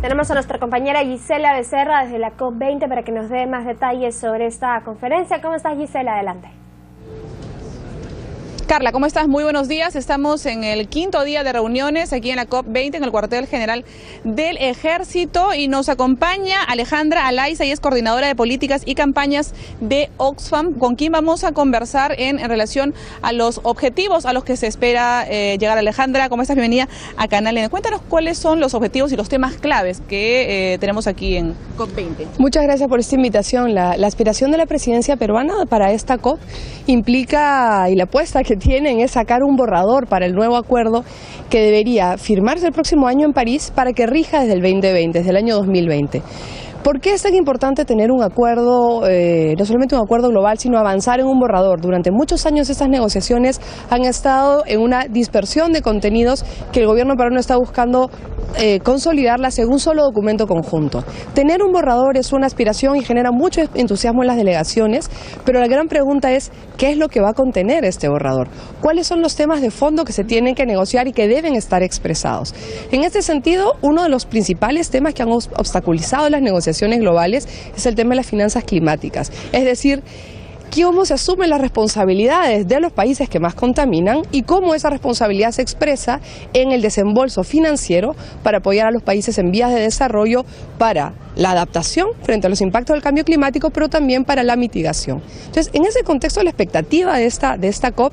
Tenemos a nuestra compañera Gisela Becerra desde la COP20 para que nos dé más detalles sobre esta conferencia. ¿Cómo estás, Gisela? Adelante. Carla, ¿cómo estás? Muy buenos días. Estamos en el quinto día de reuniones aquí en la COP20 en el cuartel general del Ejército y nos acompaña Alejandra Alaiza, ella es coordinadora de políticas y campañas de Oxfam, con quien vamos a conversar en relación a los objetivos a los que se espera llegar. Alejandra, ¿cómo estás? Bienvenida a Canal N. Cuéntanos cuáles son los objetivos y los temas claves que tenemos aquí en COP20. Muchas gracias por esta invitación. La aspiración de la presidencia peruana para esta COP implica, y la apuesta que tienen es sacar un borrador para el nuevo acuerdo que debería firmarse el próximo año en París para que rija desde el 2020, desde el año 2020. ¿Por qué es tan importante tener un acuerdo, no solamente un acuerdo global, sino avanzar en un borrador? Durante muchos años estas negociaciones han estado en una dispersión de contenidos que el gobierno peruano está buscando consolidarlas en un solo documento conjunto. Tener un borrador es una aspiración y genera mucho entusiasmo en las delegaciones, pero la gran pregunta es, ¿qué es lo que va a contener este borrador? ¿Cuáles son los temas de fondo que se tienen que negociar y que deben estar expresados? En este sentido, uno de los principales temas que han obstaculizado las negociaciones globales es el tema de las finanzas climáticas, es decir, cómo se asumen las responsabilidades de los países que más contaminan y cómo esa responsabilidad se expresa en el desembolso financiero para apoyar a los países en vías de desarrollo para la adaptación frente a los impactos del cambio climático, pero también para la mitigación. Entonces, en ese contexto, la expectativa de esta COP,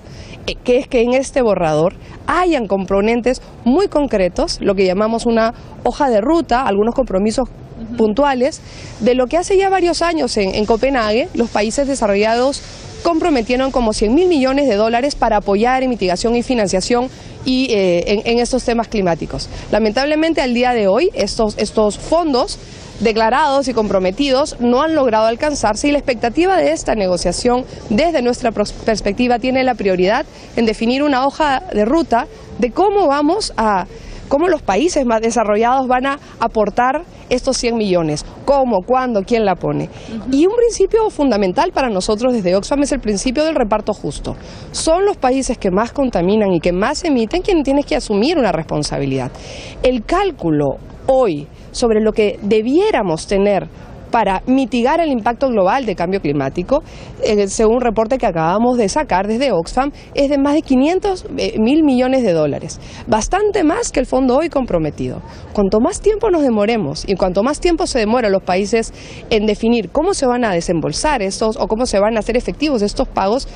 que es que en este borrador hayan componentes muy concretos, lo que llamamos una hoja de ruta, algunos compromisos puntuales, de lo que hace ya varios años en Copenhague, los países desarrollados comprometieron como 100.000 millones de dólares para apoyar en mitigación y financiación y en estos temas climáticos. Lamentablemente, al día de hoy, estos fondos declarados y comprometidos no han logrado alcanzarse y la expectativa de esta negociación, desde nuestra perspectiva, tiene la prioridad en definir una hoja de ruta de cómo los países más desarrollados van a aportar estos 100 millones, cómo, cuándo, quién la pone. Y un principio fundamental para nosotros desde Oxfam es el principio del reparto justo. Son los países que más contaminan y que más emiten quienes tienen que asumir una responsabilidad. El cálculo hoy sobre lo que debiéramos tener para mitigar el impacto global de cambio climático, según un reporte que acabamos de sacar desde Oxfam, es de más de 500.000 millones de dólares, bastante más que el fondo hoy comprometido. Cuanto más tiempo nos demoremos y cuanto más tiempo se demoran los países en definir cómo se van a desembolsar estos o cómo se van a hacer efectivos estos pagos,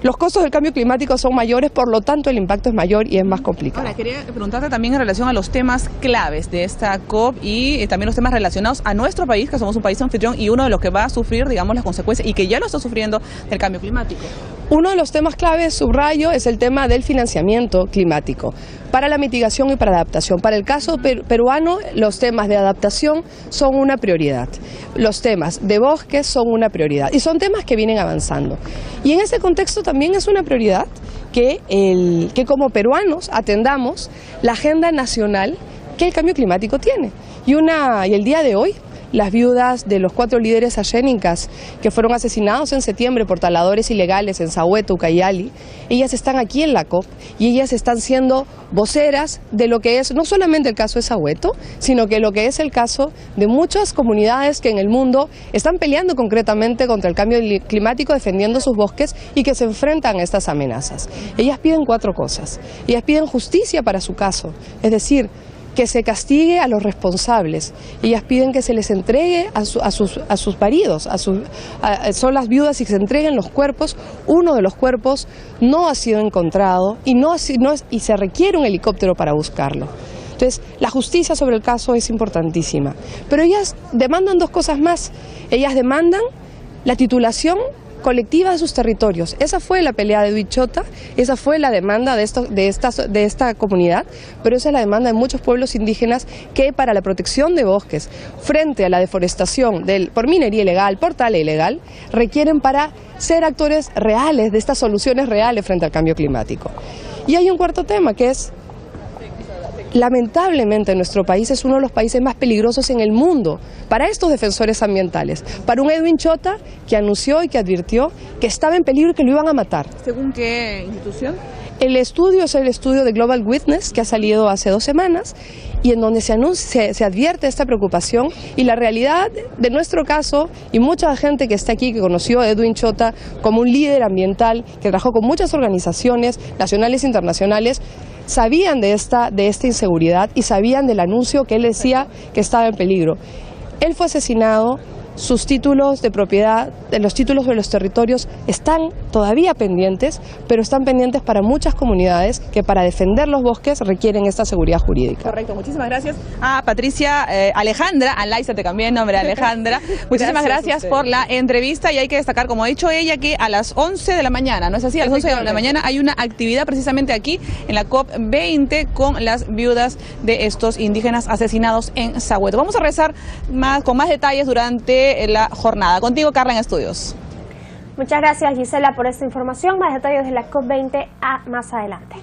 los costos del cambio climático son mayores, por lo tanto el impacto es mayor y es más complicado. Ahora, quería preguntarte también en relación a los temas claves de esta COP y también los temas relacionados a nuestro país, que somos un país anfitrión y uno de los que va a sufrir, digamos, las consecuencias y que ya lo está sufriendo del cambio climático. Uno de los temas claves, subrayo, es el tema del financiamiento climático para la mitigación y para la adaptación. Para el caso peruano, los temas de adaptación son una prioridad. Los temas de bosques son una prioridad y son temas que vienen avanzando. Y en ese contexto también es una prioridad que como peruanos atendamos la agenda nacional que el cambio climático tiene. Y el día de hoy, las viudas de los 4 líderes ayénicas que fueron asesinados en septiembre por taladores ilegales en Sahueto, Ucayali, ellas están aquí en la COP y ellas están siendo voceras de lo que es no solamente el caso de Sahueto, sino que lo que es el caso de muchas comunidades que en el mundo están peleando concretamente contra el cambio climático, defendiendo sus bosques y que se enfrentan a estas amenazas. Ellas piden 4 cosas. Ellas piden justicia para su caso, es decir, que se castigue a los responsables. Ellas piden que se les entregue a sus maridos, son las viudas y que se entreguen los cuerpos. Uno de los cuerpos no ha sido encontrado y se requiere un helicóptero para buscarlo. Entonces, la justicia sobre el caso es importantísima. Pero ellas demandan 2 cosas más. Ellas demandan la titulación colectiva de sus territorios. Esa fue la pelea de Huichota, esa fue la demanda de esta comunidad, pero esa es la demanda de muchos pueblos indígenas que para la protección de bosques frente a la deforestación por minería ilegal, por tala ilegal, requieren para ser actores reales de estas soluciones reales frente al cambio climático. Y hay un cuarto tema que es, lamentablemente, nuestro país es uno de los países más peligrosos en el mundo para estos defensores ambientales, para un Edwin Chota que anunció y que advirtió que estaba en peligro y que lo iban a matar. ¿Según qué institución? El estudio es el estudio de Global Witness que ha salido hace 2 semanas y en donde se advierte esta preocupación y la realidad de nuestro caso y mucha gente que está aquí que conoció a Edwin Chota como un líder ambiental que trabajó con muchas organizaciones nacionales e internacionales sabían de esta inseguridad y sabían del anuncio que él decía que estaba en peligro. Él fue asesinado. Sus títulos de propiedad, los títulos de los territorios están todavía pendientes, pero están pendientes para muchas comunidades que para defender los bosques requieren esta seguridad jurídica. Correcto, muchísimas gracias a Patricia, Alejandra, Alaisa te cambié el nombre, Alejandra. Muchísimas gracias por la entrevista y hay que destacar, como ha dicho ella, que a las 11 de la mañana, ¿no es así? A las 11 de la mañana hay una actividad precisamente aquí en la COP20 con las viudas de estos indígenas asesinados en Sahueto. Vamos a rezar con más detalles durante la jornada. Contigo, Carla, en estudios. Muchas gracias, Gisela, por esta información. Más detalles de la COP20 más adelante.